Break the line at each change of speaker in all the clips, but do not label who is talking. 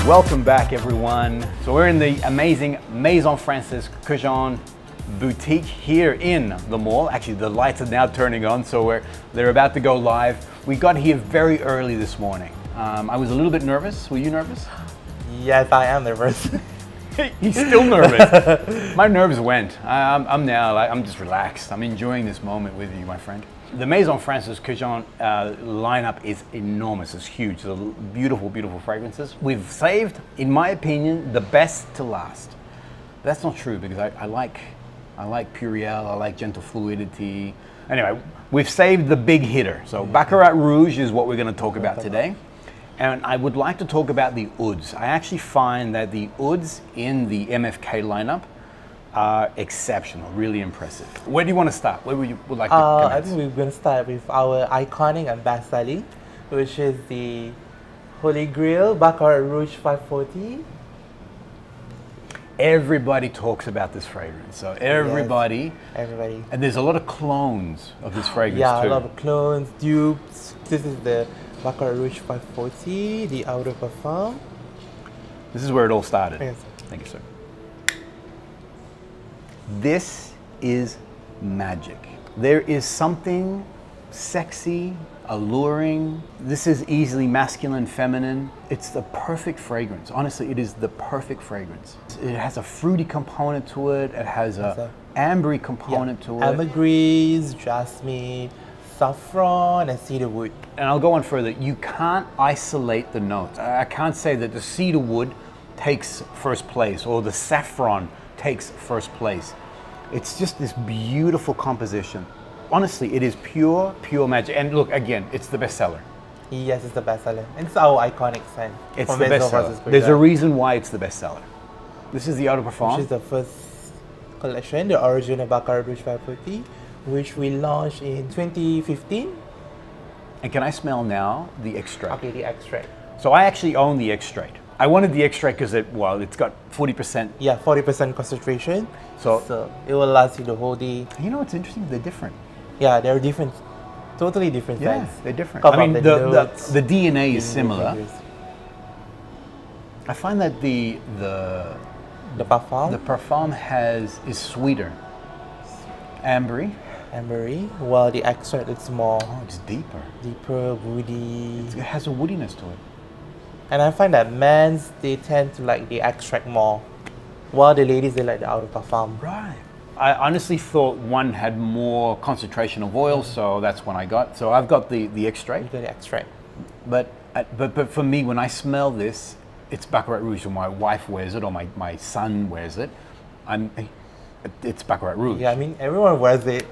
Welcome back, everyone. So we're in the amazing Maison Francis Kurkdjian Boutique here in the mall. Actually, the lights are now turning on, so they're about to go live. We got here very early this morning. I was a little bit nervous. Were you nervous?
Yes, I am nervous.
He's still nervous. My nerves went. I'm just relaxed. I'm enjoying this moment with you, my friend. The Maison Francis Kurkdjian lineup is enormous. It's huge. The beautiful, beautiful fragrances. We've saved, in my opinion, the best to last. But that's not true because I like Puriel. I like gentle fluidity. Anyway, we've saved the big hitter. So Baccarat Rouge is what we're going to talk about today. And I would like to talk about the Ouds. I actually find that the Ouds in the MFK lineup are exceptional, really impressive. Where do you want to start? Where would you like to commence?
I think we're going to start with our iconic and best-selling, which is the Holy Grail Baccarat Rouge 540.
Everybody talks about this fragrance. So everybody. And there's a lot of clones of this fragrance too.
Yeah, a lot of clones, dupes. This is the Baccarat Rouge 540, the Eau de Parfum.
This is where it all started.
Yes.
Thank you, sir. This is magic. There is something sexy, alluring. This is easily masculine, feminine. It's the perfect fragrance. Honestly, it is the perfect fragrance. It has a fruity component to it. It has a ambery component to it.
Ambergris, jasmine, saffron, and cedarwood.
And I'll go on further. You can't isolate the notes. I can't say that the cedarwood takes first place or the saffron takes first place. It's just this beautiful composition. Honestly, it is pure magic. And look, again, it's the bestseller.
Yes, it's the bestseller. And it's our iconic scent.
It's the bestseller. There's a reason why it's the bestseller. This is the Eau de Parfum.
Which is the first collection, the original Baccarat Rouge 540, which we launched in 2015.
And can I smell now the extract?
Okay, the extract.
So I actually own the extract. I wanted the extract because it's got 40%.
Yeah, 40% concentration.
So
it will last you the whole day.
You know what's interesting? They're different.
Yeah, they're different. Totally different scents.
Yeah, they're different. I mean, the DNA is similar. I find that the parfum is sweeter. Ambery.
While the extract is more.
Oh, it's deeper.
Deeper, woody.
It has a woodiness to it.
And I find that men, they tend to like the extract more, while the ladies, they like the Eau de Parfum.
Right. I honestly thought one had more concentration of oil, so that's one I got. So I've got the extract.
You got the extract.
But for me, when I smell this, it's Baccarat Rouge, or my wife wears it, or my son wears it. It's Baccarat Rouge.
Yeah, I mean, everyone wears it.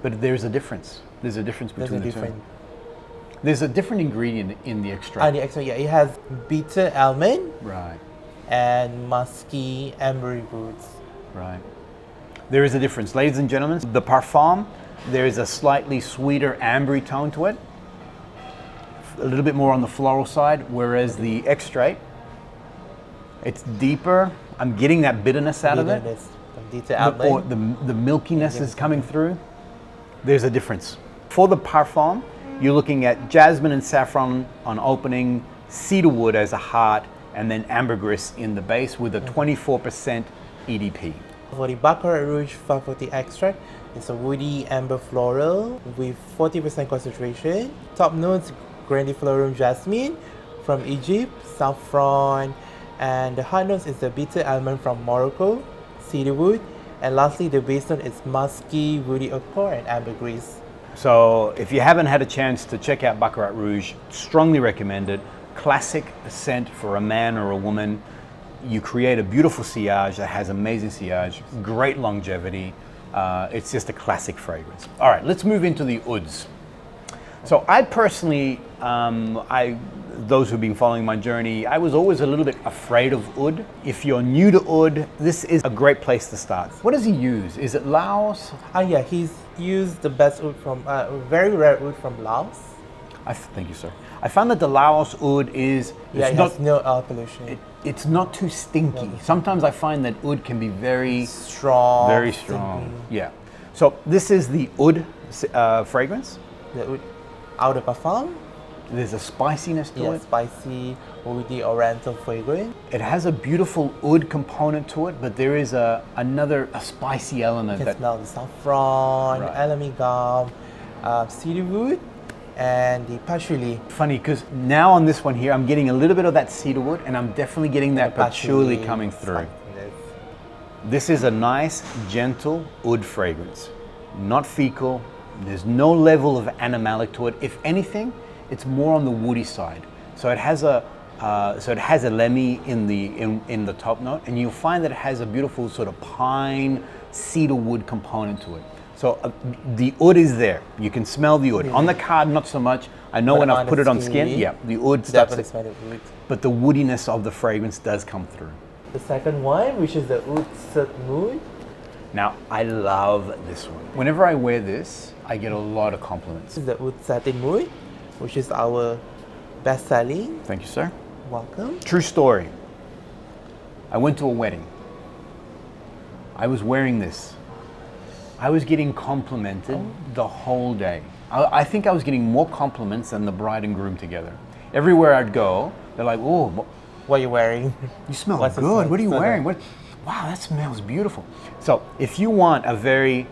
But there's a difference. There's a difference between the two. There's a different ingredient in the extract.
The extract, yeah, it has bitter almond.
Right.
And musky ambery roots.
Right. There is a difference. Ladies and gentlemen, the parfum, there is a slightly sweeter ambery tone to it. A little bit more on the floral side, whereas the extract, it's deeper. I'm getting that bitterness out of it.
Bitter almond.
The milkiness is coming through. There's a difference. For the parfum, you're looking at jasmine and saffron on opening, cedarwood as a heart, and then ambergris in the base with a 24% EDP.
For the Baccarat Rouge 540 extract, it's a woody amber floral with 40% concentration. Top notes, grandiflorum jasmine from Egypt, saffron, and the hard notes is the bitter almond from Morocco, cedarwood, and lastly the base note is musky, woody ochre, and ambergris.
So if you haven't had a chance to check out Baccarat Rouge, strongly recommend it. Classic scent for a man or a woman. You create a beautiful sillage that has amazing sillage, great longevity. It's just a classic fragrance. All right, let's move into the Ouds. So I personally, those who've been following my journey, I was always a little bit afraid of Oud. If you're new to Oud, this is a great place to start. What does he use? Is it Laos?
Yeah, he's used the best oud from, very rare oud from Laos.
Thank you, sir. I found that the Laos Oud is...
it has no air pollution.
It's not too stinky. No. Sometimes I find that Oud can be very...
strong.
Very strong, stinky. Yeah. So this is the Oud fragrance.
The Oud Eau de Parfum.
There's a spiciness to
Yeah,
it.
spicy, woody, oriental fragrance.
It has a beautiful oud component to it, but there is a spicy element
You can
that
smell the saffron,
Right.
elemi gum, cedarwood, and the patchouli.
funny because now on this one here, I'm getting a little bit of that cedarwood, and I'm definitely getting that patchouli coming through.
spiciness.
This is a nice, gentle oud fragrance, not fecal. There's no level of animalic to it. If anything, it's more on the woody side. So it has a lemmy in the top note, and you'll find that it has a beautiful sort of pine cedar wood component to it. So the oud is there. You can smell the oud. On the card, not so much. I know
But
when
on
I've
the
put it on skin,
skin,
yeah, the oud starts,
Definitely smell the wood.
but the woodiness of the fragrance does come through.
The second one, which is the Oud Satin.
Now, I love this one. Whenever I wear this, I get a lot of compliments.
This is the Oud Satin Mood, which is our best selling.
Thank you, sir.
Welcome.
True story. I went to a wedding. I was wearing this. I was getting complimented the whole day. I think I was getting more compliments than the bride and groom together. Everywhere I'd go, they're like, "Oh,
What are you wearing?
you smell
What's the
good.
scent?
What are you
So
wearing? Wow, that smells beautiful." So, if you want a very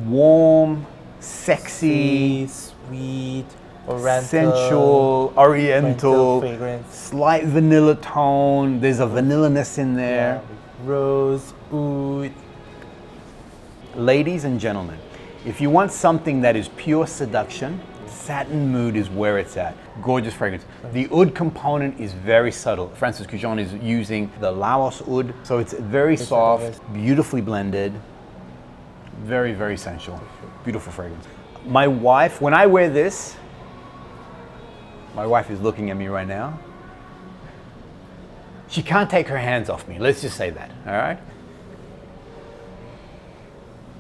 warm, sexy,
Sweet, oriental,
sensual, oriental,
fragrance.
slight vanilla tone, there's a vanillaness in there.
Yeah, rose, oud.
Ladies and gentlemen, if you want something that is pure seduction, Satin Mood is where it's at. Gorgeous fragrance. The oud component is very subtle. Francis Kurkdjian is using the Laos oud, so it's very soft, beautifully blended, very, very sensual. Beautiful fragrance. My wife, when I wear this, my wife is looking at me right now. She can't take her hands off me. Let's just say that, all right?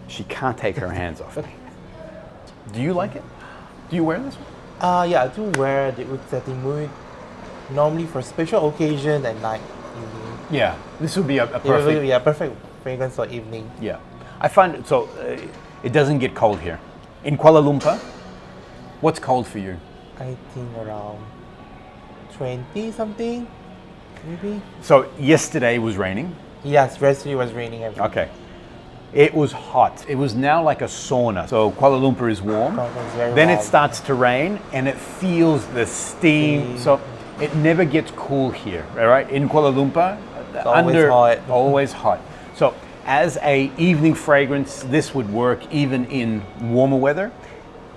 She can't take her hands off me. Do you like it? Do you wear this one?
Yeah, I do wear the Oud Satin Mood normally for special occasion and night, evening.
Yeah, this would be a
It
perfect.
will be a perfect fragrance for evening.
Yeah, I find so. It doesn't get cold here. In Kuala Lumpur, what's cold for you?
I think around 20 something, maybe.
So yesterday it was raining.
Yes, yesterday was raining every
Okay. It was hot. It was now like a sauna. So Kuala Lumpur is warm.
Kuala Lumpur is very
Then it
warm.
starts to rain and it feels the steam. So it never gets cool here, all right? In Kuala Lumpur,
always hot.
always hot. So as a evening fragrance, this would work even in warmer weather.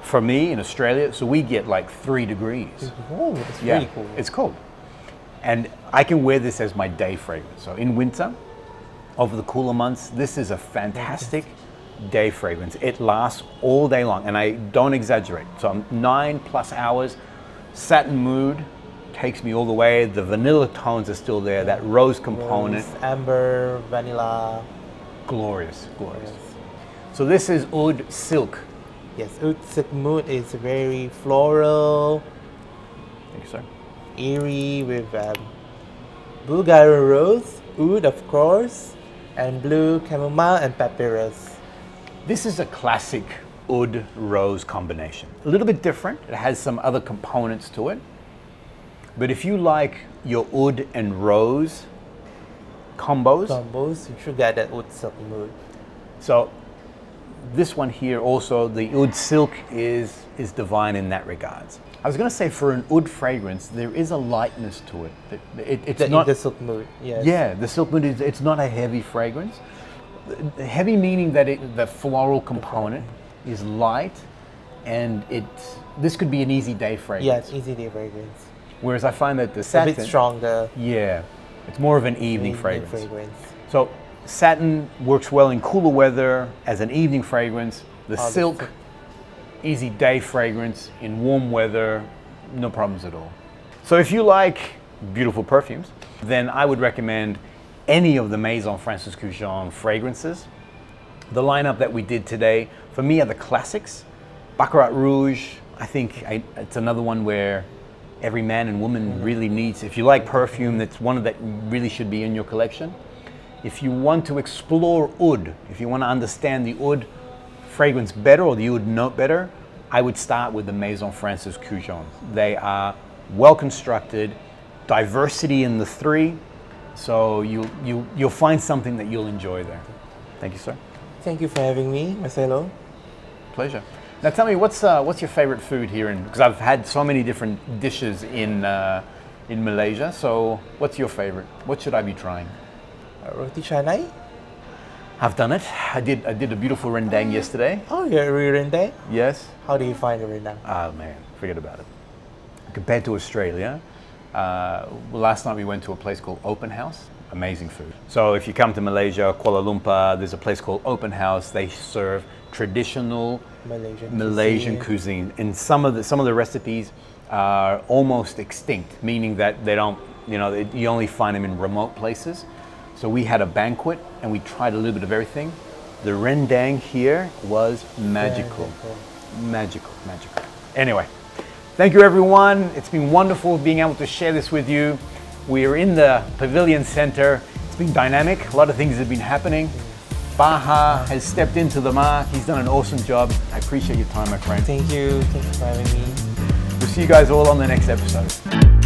For me in Australia, so we get like 3 degrees.
Oh, it's
Yeah,
really cool.
it's cold. And I can wear this as my day fragrance. So in winter, over the cooler months, this is a fantastic day fragrance. It lasts all day long, and I don't exaggerate. So 9+ hours. Satin Mood takes me all the way. The vanilla tones are still there. That rose component,
Rose, amber, vanilla.
glorious, glorious.
Yes.
So this is Oud Silk.
Yes, Oud Satin Mood is very floral,
Thank you, sir.
eerie with Bulgarian rose, oud of course, and blue chamomile and papyrus.
This is a classic oud rose combination. A little bit different. It has some other components to it. But if you like your oud and rose combos,
Combos, you should get that Oud Satin Mood.
so this one here also, the oud silk is divine in that regards. I was going to say for an oud fragrance, there is a lightness to it. It's not
The silk mood, yes.
Yeah, the silk mood is, it's not a heavy fragrance. Heavy meaning that the floral component is light, and this could be an easy day fragrance.
Yes, easy day fragrance.
Whereas I find that the
A
satin,
bit stronger.
yeah, it's more of an evening
evening
fragrance. So satin works well in cooler weather as an evening fragrance. The
Oh, the
silk,
silk.
easy day fragrance in warm weather, no problems at all. So if you like beautiful perfumes, then I would recommend any of the Maison Francis Kurkdjian fragrances. The lineup that we did today, for me, are the classics. Baccarat Rouge, I think it's another one where every man and woman really needs. If you like perfume, that's one that really should be in your collection. If you want to explore oud, if you want to understand the oud fragrance better or the oud note better, I would start with the Maison Francis Kurkdjian. They are well constructed, diversity in the three, so you'll find something that you'll enjoy there. Thank you, sir.
Thank you for having me, Marcelo.
Pleasure. Now tell me, what's your favorite food here? Because I've had so many different dishes in Malaysia. So what's your favorite? What should I be trying?
Roti canai?
I've done it. I did a beautiful rendang yesterday.
Oh, you're rendang?
Yes.
How do you find the rendang?
Oh man, forget about it. Compared to Australia, last night we went to a place called Open House. Amazing food. So if you come to Malaysia, Kuala Lumpur, there's a place called Open House. They serve traditional Malaysian cuisine. And some of the recipes are almost extinct, meaning that they don't, you only find them in remote places. So we had a banquet and we tried a little bit of everything. The rendang here was magical. Magical. Anyway, thank you everyone. It's been wonderful being able to share this with you. We're in the Pavilion Centre. It's been dynamic. A lot of things have been happening. Baha has stepped into the mark. He's done an awesome job. I appreciate your time, my friend.
Thank you. Thanks for having me.
We'll see you guys all on the next episode.